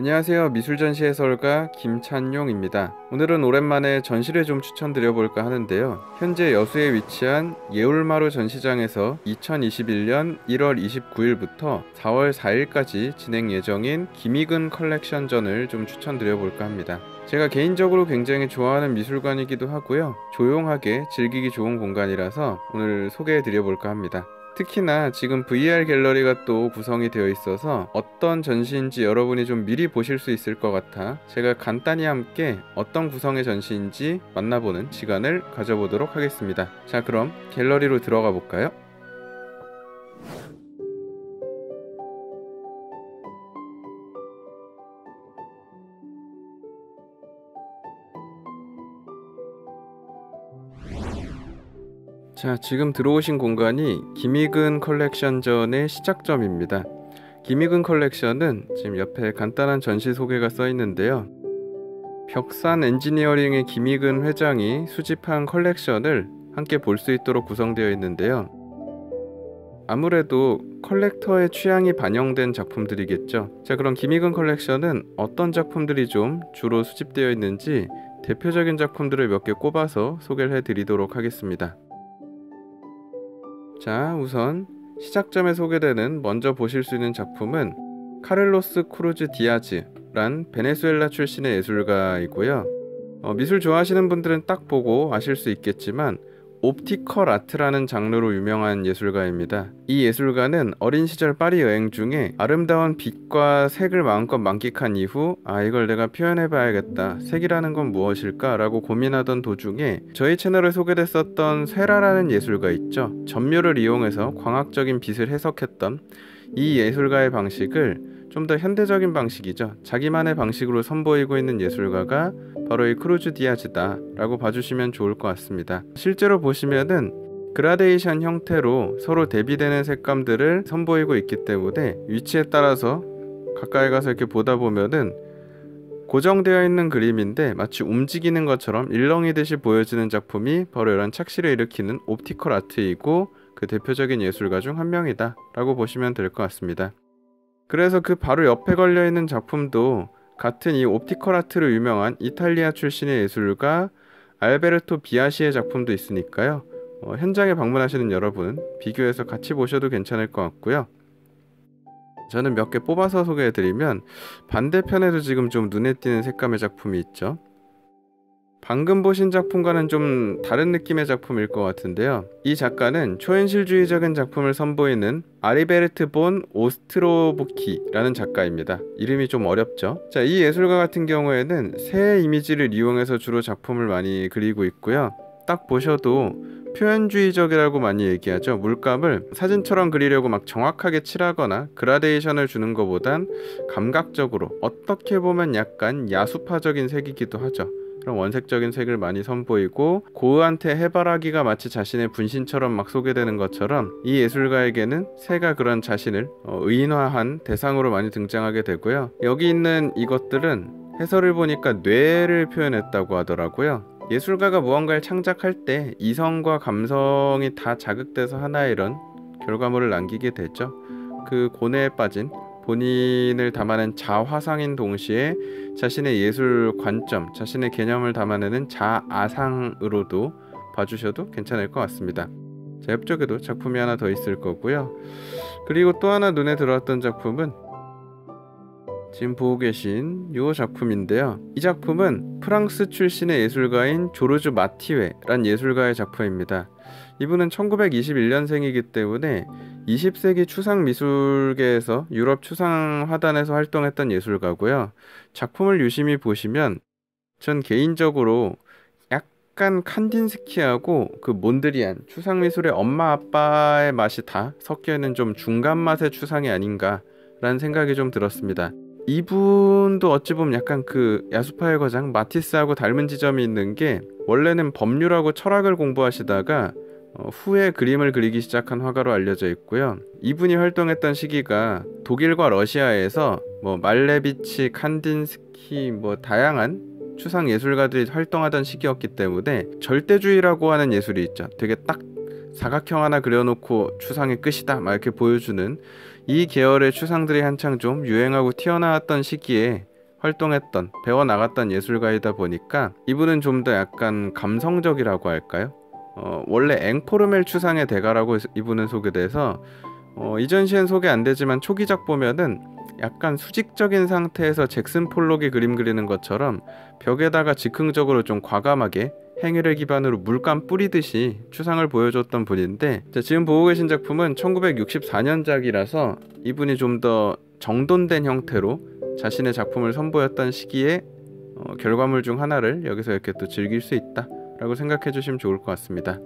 안녕하세요. 미술전시 해설가 김찬용입니다. 오늘은 오랜만에 전시를 좀 추천드려볼까 하는데요. 현재 여수에 위치한 예울마루 전시장에서 2021년 1월 29일부터 4월 4일까지 진행 예정인 김익은 컬렉션전을 좀 추천드려볼까 합니다. 제가 개인적으로 굉장히 좋아하는 미술관이기도 하고요. 조용하게 즐기기 좋은 공간이라서 오늘 소개해드려볼까 합니다. 특히나 지금 VR 갤러리가 또 구성이 되어 있어서 어떤 전시인지 여러분이 좀 미리 보실 수 있을 것 같아 제가 간단히 함께 어떤 구성의 전시인지 만나보는 시간을 가져보도록 하겠습니다. 자, 그럼 갤러리로 들어가 볼까요? 자, 지금 들어오신 공간이 김익은 컬렉션전의 시작점입니다. 김익은 컬렉션은 지금 옆에 간단한 전시 소개가 써 있는데요. 벽산 엔지니어링의 김익은 회장이 수집한 컬렉션을 함께 볼 수 있도록 구성되어 있는데요. 아무래도 컬렉터의 취향이 반영된 작품들이겠죠. 자, 그럼 김익은 컬렉션은 어떤 작품들이 좀 주로 수집되어 있는지 대표적인 작품들을 몇 개 꼽아서 소개를 해드리도록 하겠습니다. 자, 우선 시작점에 소개되는 먼저 보실 수 있는 작품은 카를로스 크루즈 디아즈란 베네수엘라 출신의 예술가이고요. 미술 좋아하시는 분들은 딱 보고 아실 수 있겠지만 옵티컬 아트라는 장르로 유명한 예술가입니다. 이 예술가는 어린 시절 파리 여행 중에 아름다운 빛과 색을 마음껏 만끽한 이후 이걸 내가 표현해봐야겠다. 색이라는 건 무엇일까? 라고 고민하던 도중에 저희 채널에 소개됐었던 쇠라라는 예술가 있죠. 점묘를 이용해서 광학적인 빛을 해석했던 이 예술가의 방식을 좀 더 현대적인 방식이죠. 자기만의 방식으로 선보이고 있는 예술가가 바로 이 크루즈 디아즈다 라고 봐주시면 좋을 것 같습니다. 실제로 보시면은 그라데이션 형태로 서로 대비되는 색감들을 선보이고 있기 때문에 위치에 따라서 가까이 가서 이렇게 보다 보면은 고정되어 있는 그림인데 마치 움직이는 것처럼 일렁이듯이 보여지는 작품이 바로 이런 착시를 일으키는 옵티컬 아트이고 그 대표적인 예술가 중 한 명이다 라고 보시면 될 것 같습니다. 그래서 그 바로 옆에 걸려있는 작품도 같은 이 옵티컬 아트로 유명한 이탈리아 출신의 예술가 알베르토 비아시의 작품도 있으니까요. 현장에 방문하시는 여러분 비교해서 같이 보셔도 괜찮을 것 같고요. 저는 몇 개 뽑아서 소개해드리면 반대편에도 지금 좀 눈에 띄는 색감의 작품이 있죠. 방금 보신 작품과는 좀 다른 느낌의 작품일 것 같은데요. 이 작가는 초현실주의적인 작품을 선보이는 아리베르트 본 오스트로보키라는 작가입니다. 이름이 좀 어렵죠. 자, 이 예술가 같은 경우에는 새 이미지를 이용해서 주로 작품을 많이 그리고 있고요. 딱 보셔도 표현주의적이라고 많이 얘기하죠. 물감을 사진처럼 그리려고 막 정확하게 칠하거나 그라데이션을 주는 것보단 감각적으로 어떻게 보면 약간 야수파적인 색이기도 하죠. 그런 원색적인 색을 많이 선보이고 고흐한테 해바라기가 마치 자신의 분신처럼 막 소개되는 것처럼 이 예술가에게는 새가 그런 자신을 의인화한 대상으로 많이 등장하게 되고요. 여기 있는 이것들은 해설을 보니까 뇌를 표현했다고 하더라고요. 예술가가 무언가를 창작할 때 이성과 감성이 다 자극돼서 하나의 이런 결과물을 남기게 되죠. 그 고뇌에 빠진 본인을 담아낸 자화상인 동시에 자신의 예술 관점, 자신의 개념을 담아내는 자아상으로도 봐주셔도 괜찮을 것 같습니다. 자, 옆쪽에도 작품이 하나 더 있을 거고요. 그리고 또 하나 눈에 들어왔던 작품은 지금 보고 계신 이 작품인데요. 이 작품은 프랑스 출신의 예술가인 조르주 마티웨란 예술가의 작품입니다. 이분은 1921년생이기 때문에 20세기 추상미술계에서 유럽 추상화단에서 활동했던 예술가고요. 작품을 유심히 보시면 전 개인적으로 약간 칸딘스키하고 그 몬드리안 추상미술의 엄마 아빠의 맛이 다 섞여있는 좀 중간 맛의 추상이 아닌가 라는 생각이 좀 들었습니다. 이분도 어찌 보면 약간 그 야수파의 거장 마티스하고 닮은 지점이 있는 게 원래는 법률하고 철학을 공부하시다가 후에 그림을 그리기 시작한 화가로 알려져 있고요. 이분이 활동했던 시기가 독일과 러시아에서 말레비치, 칸딘스키 다양한 추상 예술가들이 활동하던 시기였기 때문에 절대주의라고 하는 예술이 있죠. 되게 딱 사각형 하나 그려놓고 추상의 끝이다 막 이렇게 보여주는 이 계열의 추상들이 한창 좀 유행하고 튀어나왔던 시기에 활동했던, 배워나갔던 예술가이다 보니까 이분은 좀 더 약간 감성적이라고 할까요? 원래 앵포르멜 추상의 대가라고 이분은 소개돼서 이 전시엔 소개 안 되지만 초기작 보면은 약간 수직적인 상태에서 잭슨 폴록이 그림 그리는 것처럼 벽에다가 즉흥적으로 좀 과감하게 행위를 기반으로 물감 뿌리듯이 추상을 보여줬던 분인데, 지금 보고 계신 작품은 1964년작이라서 이분이 좀 더 정돈된 형태로 자신의 작품을 선보였던 시기에 결과물 중 하나를 여기서 이렇게 또 즐길 수 있다 라고 생각해 주시면 좋을 것 같습니다.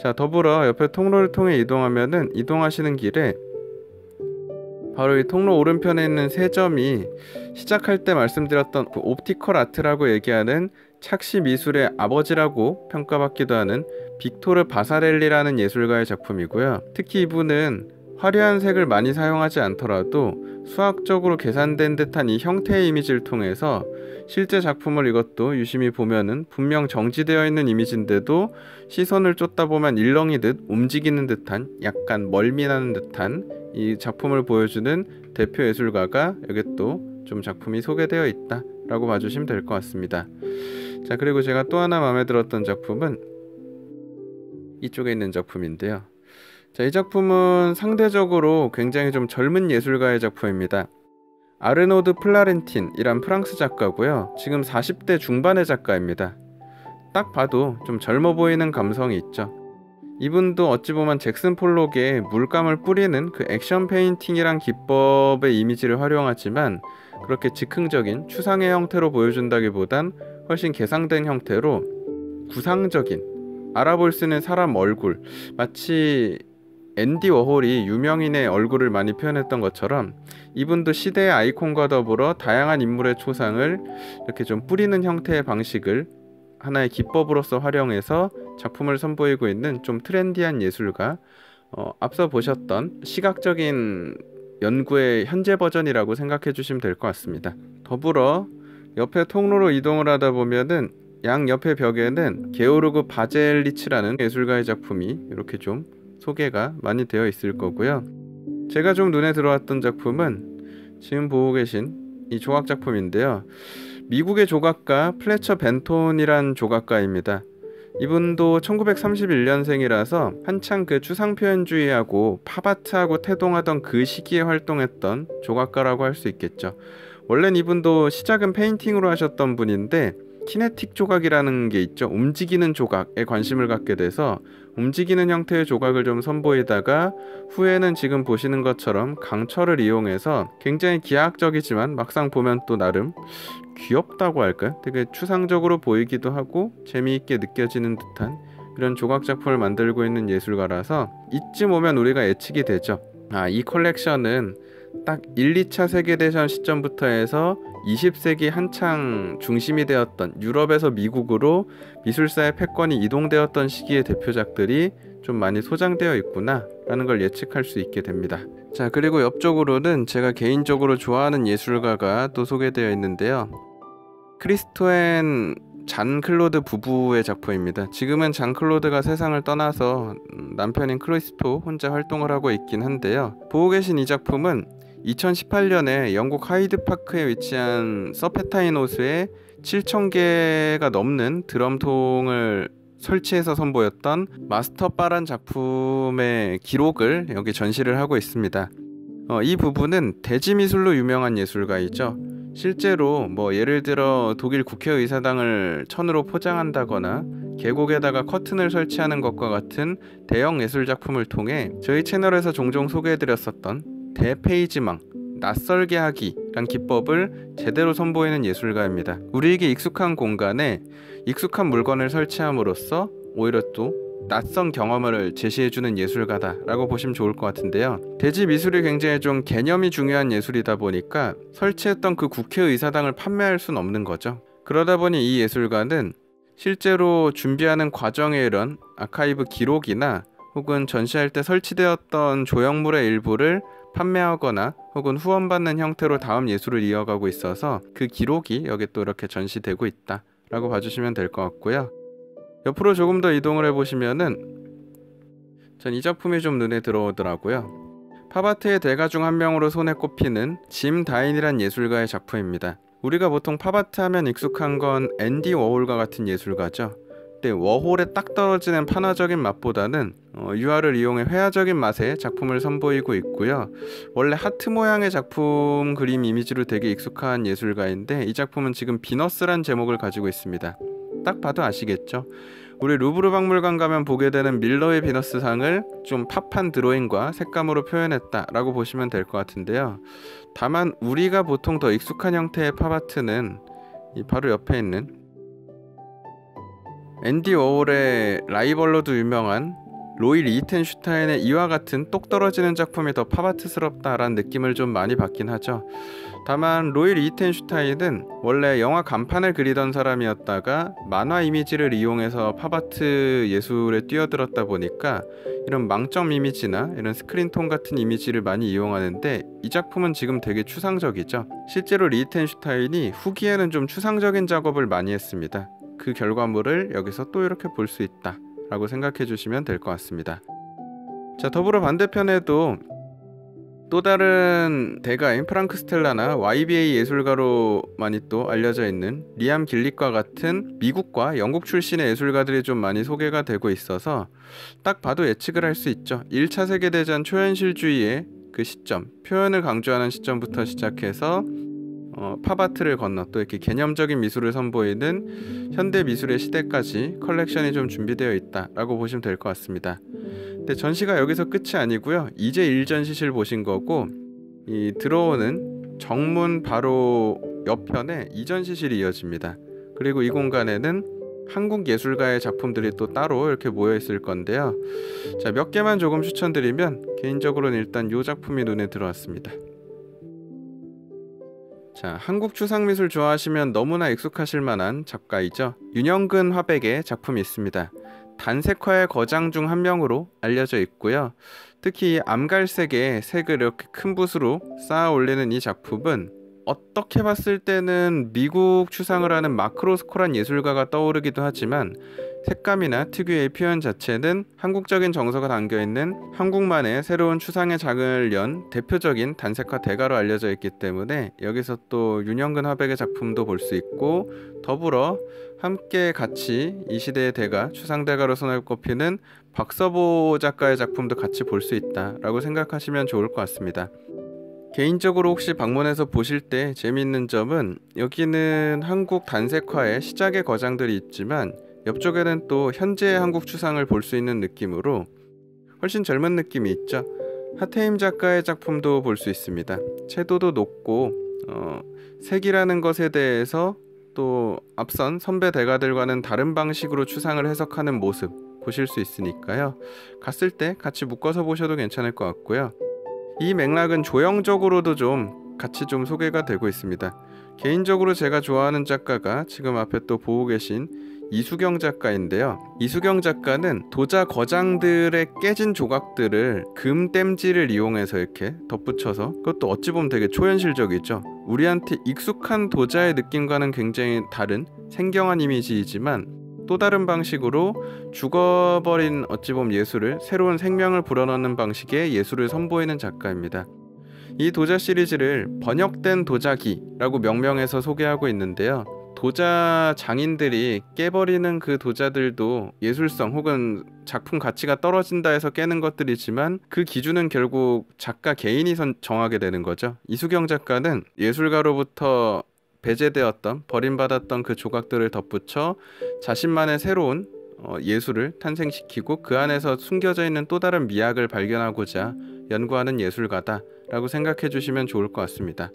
자, 더불어 옆에 통로를 통해 이동하면은 이동하시는 길에 바로 이 통로 오른편에 있는 세 점이 시작할 때 말씀드렸던 그 옵티컬 아트라고 얘기하는 착시 미술의 아버지라고 평가받기도 하는 빅토르 바사렐리라는 예술가의 작품이고요. 특히 이분은 화려한 색을 많이 사용하지 않더라도 수학적으로 계산된 듯한 이 형태의 이미지를 통해서 실제 작품을 이것도 유심히 보면은 분명 정지되어 있는 이미지인데도 시선을 쫓다 보면 일렁이듯 움직이는 듯한, 약간 멀미나는 듯한 이 작품을 보여주는 대표 예술가가 여기 또 좀 작품이 소개되어 있다 라고 봐주시면 될 것 같습니다. 자, 그리고 제가 또 하나 마음에 들었던 작품은 이쪽에 있는 작품인데요. 자, 이 작품은 상대적으로 굉장히 좀 젊은 예술가의 작품입니다. 아르노드 플라렌틴이란 프랑스 작가고요. 지금 40대 중반의 작가입니다. 딱 봐도 좀 젊어 보이는 감성이 있죠. 이분도 어찌 보면 잭슨 폴록의 물감을 뿌리는 그 액션 페인팅이란 기법의 이미지를 활용하지만 그렇게 즉흥적인 추상의 형태로 보여준다기보단 훨씬 개상된 형태로 구상적인, 알아볼 수 있는 사람 얼굴, 마치 앤디 워홀이 유명인의 얼굴을 많이 표현했던 것처럼 이분도 시대의 아이콘과 더불어 다양한 인물의 초상을 이렇게 좀 뿌리는 형태의 방식을 하나의 기법으로서 활용해서 작품을 선보이고 있는 좀 트렌디한 예술가, 앞서 보셨던 시각적인 연구의 현재 버전이라고 생각해 주시면 될 것 같습니다. 더불어 옆에 통로로 이동을 하다 보면은 양 옆에 벽에는 게오르그 바젤리츠라는 예술가의 작품이 이렇게 좀 소개가 많이 되어 있을 거고요. 제가 좀 눈에 들어왔던 작품은 지금 보고 계신 이 조각 작품인데요. 미국의 조각가 플래처 벤톤이란 조각가입니다. 이분도 1931년생이라서 한창 그 추상표현주의하고 팝아트하고 태동하던 그 시기에 활동했던 조각가라고 할 수 있겠죠. 원래는 이분도 시작은 페인팅으로 하셨던 분인데 키네틱 조각이라는 게 있죠. 움직이는 조각에 관심을 갖게 돼서 움직이는 형태의 조각을 좀 선보이다가 후에는 지금 보시는 것처럼 강철을 이용해서 굉장히 기하학적이지만 막상 보면 또 나름 귀엽다고 할까요? 되게 추상적으로 보이기도 하고 재미있게 느껴지는 듯한 이런 조각 작품을 만들고 있는 예술가라서 이쯤 오면 우리가 예측이 되죠. 이 컬렉션은 딱 1, 2차 세계대전 시점부터 해서 20세기 한창 중심이 되었던 유럽에서 미국으로 미술사의 패권이 이동되었던 시기의 대표작들이 좀 많이 소장되어 있구나 라는 걸 예측할 수 있게 됩니다. 자, 그리고 옆쪽으로는 제가 개인적으로 좋아하는 예술가가 또 소개되어 있는데요. 크리스토엔 잔 클로드 부부의 작품입니다. 지금은 잔 클로드가 세상을 떠나서 남편인 크리스토 혼자 활동을 하고 있긴 한데요. 보고 계신 이 작품은 2018년에 영국 하이드파크에 위치한 서페타인 호수에 7,000개가 넘는 드럼통을 설치해서 선보였던 마스터 바란 작품의 기록을 여기 전시를 하고 있습니다. 이 부분은 대지미술로 유명한 예술가이죠. 실제로 예를 들어 독일 국회의사당을 천으로 포장한다거나 계곡에다가 커튼을 설치하는 것과 같은 대형 예술 작품을 통해 저희 채널에서 종종 소개해드렸었던 대페이지망, 낯설게 하기란 기법을 제대로 선보이는 예술가입니다. 우리에게 익숙한 공간에 익숙한 물건을 설치함으로써 오히려 또 낯선 경험을 제시해주는 예술가다라고 보시면 좋을 것 같은데요. 대지 미술이 굉장히 좀 개념이 중요한 예술이다 보니까 설치했던 그 국회의사당을 판매할 수는 없는 거죠. 그러다 보니 이 예술가는 실제로 준비하는 과정에 이런 아카이브 기록이나 혹은 전시할 때 설치되었던 조형물의 일부를 판매하거나 혹은 후원받는 형태로 다음 예술을 이어가고 있어서 그 기록이 여기 또 이렇게 전시되고 있다 라고 봐주시면 될 것 같고요. 옆으로 조금 더 이동을 해보시면은 전 이 작품이 좀 눈에 들어오더라고요. 팝아트의 대가 중 한 명으로 손에 꼽히는 짐 다인이란 예술가의 작품입니다. 우리가 보통 팝아트 하면 익숙한 건 앤디 워홀과 같은 예술가죠. 근데 워홀에 딱 떨어지는 판화적인 맛보다는 유화를 이용해 회화적인 맛의 작품을 선보이고 있고요. 원래 하트 모양의 작품 그림 이미지로 되게 익숙한 예술가인데 이 작품은 지금 비너스란 제목을 가지고 있습니다. 딱 봐도 아시겠죠? 우리 루브르 박물관 가면 보게 되는 밀러의 비너스상을 좀 팝한 드로잉과 색감으로 표현했다라고 보시면 될 것 같은데요. 다만 우리가 보통 더 익숙한 형태의 팝아트는 이 바로 옆에 있는 앤디 워홀의 라이벌로도 유명한 로이 리히텐슈타인의 이와 같은 똑 떨어지는 작품이 더 팝아트스럽다라는 느낌을 좀 많이 받긴 하죠. 다만 로이 리히텐슈타인은 원래 영화 간판을 그리던 사람이었다가 만화 이미지를 이용해서 팝아트 예술에 뛰어들었다 보니까 이런 망점 이미지나 이런 스크린톤 같은 이미지를 많이 이용하는데 이 작품은 지금 되게 추상적이죠. 실제로 리히텐슈타인이 후기에는 좀 추상적인 작업을 많이 했습니다. 그 결과물을 여기서 또 이렇게 볼 수 있다 라고 생각해 주시면 될 것 같습니다. 자, 더불어 반대편에도 또 다른 대가인 프랑크 스텔라나 YBA 예술가로 많이 또 알려져 있는 리암 길릭과 같은 미국과 영국 출신의 예술가들이 좀 많이 소개가 되고 있어서 딱 봐도 예측을 할 수 있죠. 1차 세계대전 초현실주의의 그 시점, 표현을 강조하는 시점부터 시작해서 팝아트를 건너 또 이렇게 개념적인 미술을 선보이는 현대 미술의 시대까지 컬렉션이 좀 준비되어 있다라고 보시면 될 것 같습니다. 근데 전시가 여기서 끝이 아니고요. 이제 1전시실 보신 거고 이 들어오는 정문 바로 옆편에 2전시실이 이어집니다. 그리고 이 공간에는 한국 예술가의 작품들이 또 따로 이렇게 모여 있을 건데요. 자, 몇 개만 조금 추천드리면 개인적으로는 일단 이 작품이 눈에 들어왔습니다. 자, 한국 추상미술 좋아하시면 너무나 익숙하실 만한 작가이죠. 윤영근 화백의 작품이 있습니다. 단색화의 거장 중 한 명으로 알려져 있고요. 특히 암갈색의 색을 이렇게 큰 붓으로 쌓아 올리는 이 작품은 어떻게 봤을 때는 미국 추상을 하는 마크로스코란 예술가가 떠오르기도 하지만 색감이나 특유의 표현 자체는 한국적인 정서가 담겨있는 한국만의 새로운 추상의 장을 연 대표적인 단색화 대가로 알려져 있기 때문에 여기서 또 윤영근 화백의 작품도 볼 수 있고 더불어 함께 같이 이 시대의 대가, 추상대가로 손에 꼽히는 박서보 작가의 작품도 같이 볼 수 있다라고 생각하시면 좋을 것 같습니다. 개인적으로 혹시 방문해서 보실 때 재미있는 점은 여기는 한국 단색화의 시작의 거장들이 있지만 옆쪽에는 또 현재의 한국 추상을 볼 수 있는 느낌으로 훨씬 젊은 느낌이 있죠. 하태임 작가의 작품도 볼 수 있습니다. 채도도 높고 색이라는 것에 대해서 또 앞선 선배 대가들과는 다른 방식으로 추상을 해석하는 모습 보실 수 있으니까요. 갔을 때 같이 묶어서 보셔도 괜찮을 것 같고요. 이 맥락은 조형적으로도 좀 같이 좀 소개가 되고 있습니다. 개인적으로 제가 좋아하는 작가가 지금 앞에 또 보고 계신 이수경 작가인데요. 이수경 작가는 도자 거장들의 깨진 조각들을 금 땜질을 이용해서 이렇게 덧붙여서 그것도 어찌 보면 되게 초현실적이죠. 우리한테 익숙한 도자의 느낌과는 굉장히 다른 생경한 이미지이지만 또 다른 방식으로 죽어버린 어찌 보면 예술을 새로운 생명을 불어넣는 방식의 예술을 선보이는 작가입니다. 이 도자 시리즈를 번역된 도자기라고 명명해서 소개하고 있는데요. 도자 장인들이 깨버리는 그 도자들도 예술성 혹은 작품 가치가 떨어진다 해서 깨는 것들이지만 그 기준은 결국 작가 개인이 정하게 되는 거죠. 이수경 작가는 예술가로부터 배제되었던 버림받았던 그 조각들을 덧붙여 자신만의 새로운 예술을 탄생시키고 그 안에서 숨겨져 있는 또 다른 미학을 발견하고자 연구하는 예술가다 라고 생각해 주시면 좋을 것 같습니다.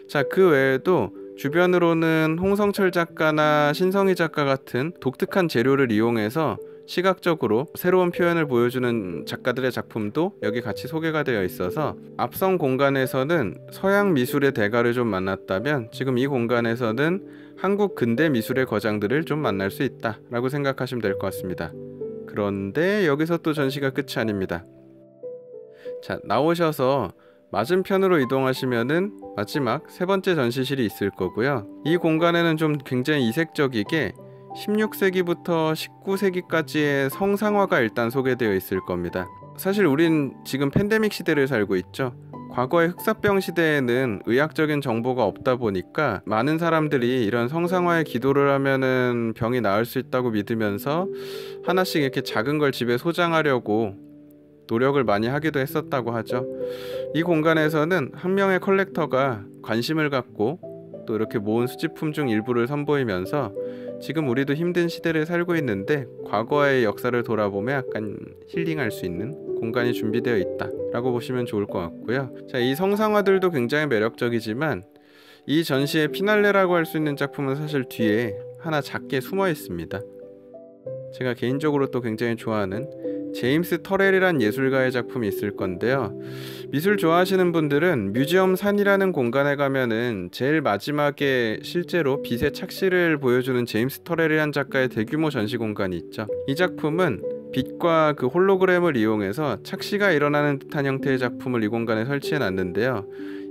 자, 그 외에도 주변으로는 홍성철 작가나 신성희 작가 같은 독특한 재료를 이용해서 시각적으로 새로운 표현을 보여주는 작가들의 작품도 여기 같이 소개가 되어 있어서 앞선 공간에서는 서양 미술의 대가를 좀 만났다면 지금 이 공간에서는 한국 근대 미술의 거장들을 좀 만날 수 있다라고 생각하시면 될 것 같습니다. 그런데 여기서 또 전시가 끝이 아닙니다. 자, 나오셔서 맞은편으로 이동하시면은 마지막 세 번째 전시실이 있을 거고요. 이 공간에는 좀 굉장히 이색적이게 16세기부터 19세기까지의 성상화가 일단 소개되어 있을 겁니다. 사실 우린 지금 팬데믹 시대를 살고 있죠. 과거의 흑사병 시대에는 의학적인 정보가 없다 보니까 많은 사람들이 이런 성상화에 기도를 하면은 병이 나을 수 있다고 믿으면서 하나씩 이렇게 작은 걸 집에 소장하려고 노력을 많이 하기도 했었다고 하죠. 이 공간에서는 한 명의 컬렉터가 관심을 갖고 또 이렇게 모은 수집품 중 일부를 선보이면서 지금 우리도 힘든 시대를 살고 있는데 과거의 역사를 돌아보며 약간 힐링할 수 있는 공간이 준비되어 있다 라고 보시면 좋을 것 같고요. 자, 이 성상화들도 굉장히 매력적이지만 이 전시의 피날레라고 할 수 있는 작품은 사실 뒤에 하나 작게 숨어 있습니다. 제가 개인적으로 또 굉장히 좋아하는 제임스 터렐이란 예술가의 작품이 있을 건데요. 미술 좋아하시는 분들은 뮤지엄 산이라는 공간에 가면은 제일 마지막에 실제로 빛의 착시를 보여주는 제임스 터렐이란 작가의 대규모 전시 공간이 있죠. 이 작품은 빛과 그 홀로그램을 이용해서 착시가 일어나는 듯한 형태의 작품을 이 공간에 설치해 놨는데요.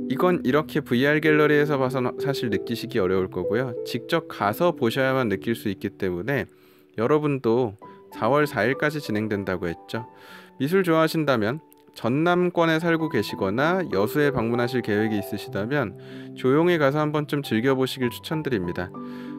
이건 이렇게 VR 갤러리에서 봐서 사실 느끼시기 어려울 거고요. 직접 가서 보셔야만 느낄 수 있기 때문에 여러분도 4월 4일까지 진행된다고 했죠. 미술 좋아하신다면 전남권에 살고 계시거나 여수에 방문하실 계획이 있으시다면 조용히 가서 한 번쯤 즐겨보시길 추천드립니다.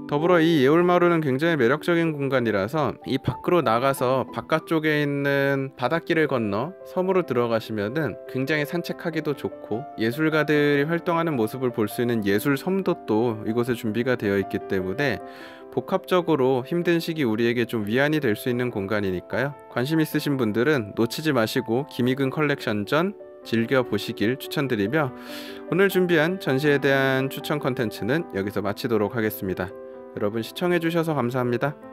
더불어 이 예울마루는 굉장히 매력적인 공간이라서 이 밖으로 나가서 바깥쪽에 있는 바닷길을 건너 섬으로 들어가시면은 굉장히 산책하기도 좋고 예술가들이 활동하는 모습을 볼 수 있는 예술 섬도 또 이곳에 준비가 되어 있기 때문에 복합적으로 힘든 시기 우리에게 좀 위안이 될 수 있는 공간이니까요. 관심 있으신 분들은 놓치지 마시고 김희근 컬렉션전 즐겨보시길 추천드리며 오늘 준비한 전시에 대한 추천 컨텐츠는 여기서 마치도록 하겠습니다. 여러분 시청해주셔서 감사합니다.